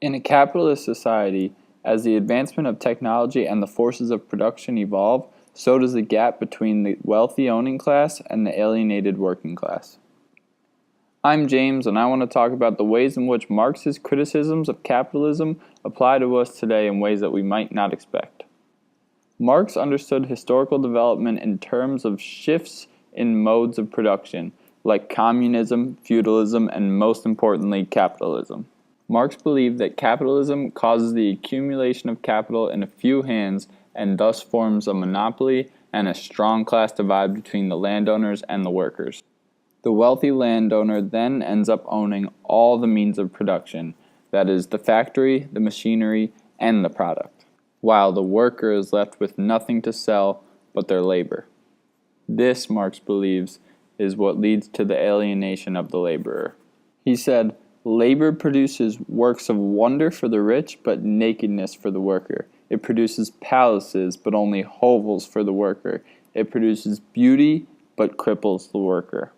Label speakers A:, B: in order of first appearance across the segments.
A: In a capitalist society, as the advancement of technology and the forces of production evolve, so does the gap between the wealthy owning class and the alienated working class. I'm James, and I want to talk about the ways in which Marx's criticisms of capitalism apply to us today in ways that we might not expect. Marx understood historical development in terms of shifts in modes of production, like communism, feudalism, and most importantly, capitalism. Marx believed that capitalism causes the accumulation of capital in a few hands and thus forms a monopoly and a strong class divide between the landowners and the workers. The wealthy landowner then ends up owning all the means of production, that is, the factory, the machinery, and the product, while the worker is left with nothing to sell but their labor. This, Marx believes, is what leads to the alienation of the laborer. He said, "Labor produces works of wonder for the rich, but nakedness for the worker. It produces palaces, but only hovels for the worker. It produces beauty, but cripples the worker."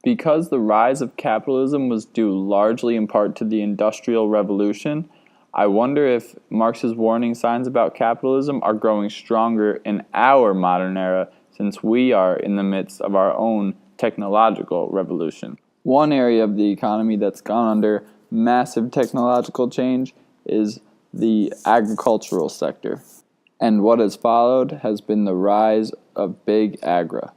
A: Because the rise of capitalism was due largely in part to the Industrial Revolution, I wonder if Marx's warning signs about capitalism are growing stronger in our modern era since we are in the midst of our own technological revolution. One area of the economy that's gone under massive technological change is the agricultural sector, and what has followed has been the rise of big agri.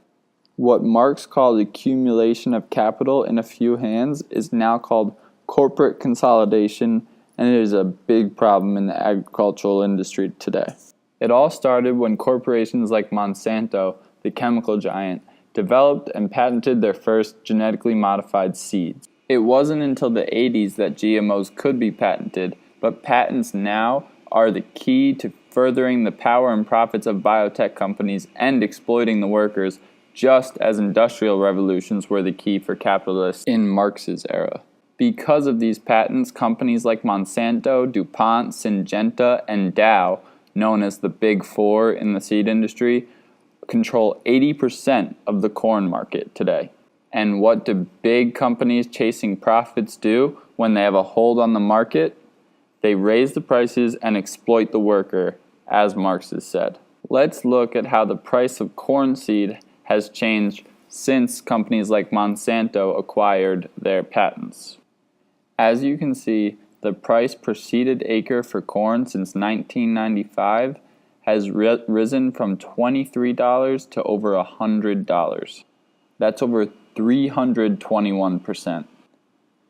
A: What Marx called accumulation of capital in a few hands is now called corporate consolidation, and it is a big problem in the agricultural industry today. It all started when corporations like Monsanto, the chemical giant, developed and patented their first genetically modified seeds. It wasn't until the 80s that GMOs could be patented, but patents now are the key to furthering the power and profits of biotech companies and exploiting the workers, just as industrial revolutions were the key for capitalists in Marx's era. Because of these patents, companies like Monsanto, DuPont, Syngenta, and Dow, known as the Big Four in the seed industry, control 80% of the corn market today. And what do big companies chasing profits do when they have a hold on the market? They raise the prices and exploit the worker, as Marx has said. Let's look at how the price of corn seed has changed since companies like Monsanto acquired their patents. As you can see, the price per seeded acre for corn since 1995 has risen from $23 to over $100. That's over 321%.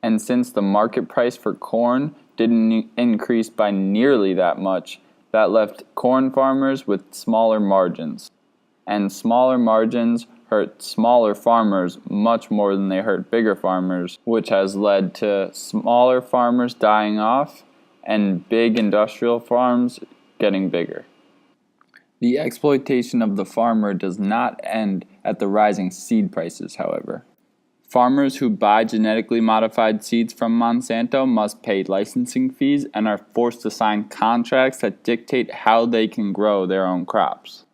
A: And since the market price for corn didn't increase by nearly that much, that left corn farmers with smaller margins. And smaller margins hurt smaller farmers much more than they hurt bigger farmers, which has led to smaller farmers dying off and big industrial farms getting bigger. The exploitation of the farmer does not end at the rising seed prices, however. Farmers who buy genetically modified seeds from Monsanto must pay licensing fees and are forced to sign contracts that dictate how they can grow their own crops.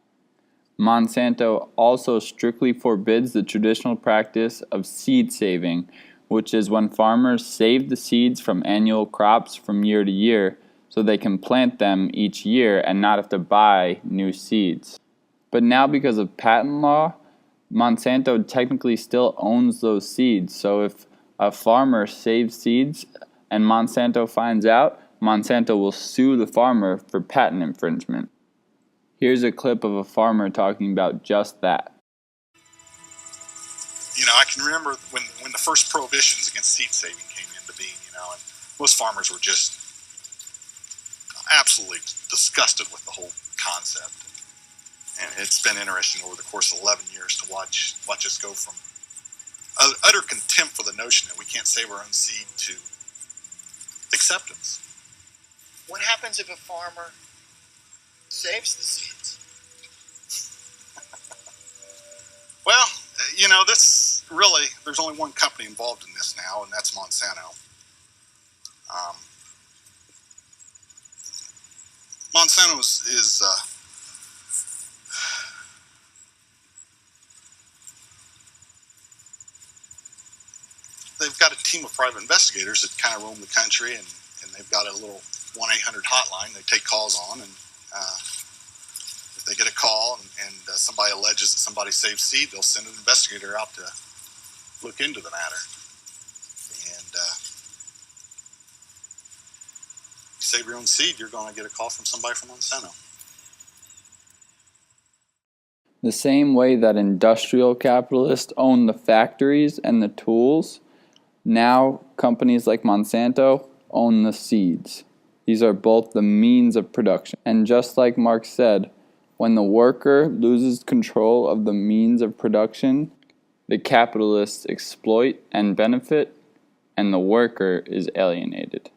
A: Monsanto also strictly forbids the traditional practice of seed saving, which is when farmers save the seeds from annual crops from year to year so they can plant them each year and not have to buy new seeds. But now, because of patent law, Monsanto technically still owns those seeds, so if a farmer saves seeds and Monsanto finds out, Monsanto will sue the farmer for patent infringement. Here's a clip of a farmer talking about just that.
B: I can remember when the first prohibitions against seed saving came into being, and most farmers were just absolutely disgusted with the whole concept. And it's been interesting over the course of 11 years to watch us go from utter contempt for the notion that we can't save our own seed to acceptance.
C: What happens if a farmer saves the seeds?
B: Well, this really, there's only one company involved in this now, and that's Monsanto. Monsanto is they've got a team of private investigators that kind of roam the country and and they've got a little 1-800 hotline they take calls on, and if they get a call and somebody alleges that somebody saved seed, they'll send an investigator out to look into the matter. And you save your own seed, you're going to get a call from somebody from Monsanto.
A: The same way that industrial capitalists own the factories and the tools, now companies like Monsanto own the seeds. These are both the means of production. And just like Marx said, when the worker loses control of the means of production, the capitalists exploit and benefit, and the worker is alienated.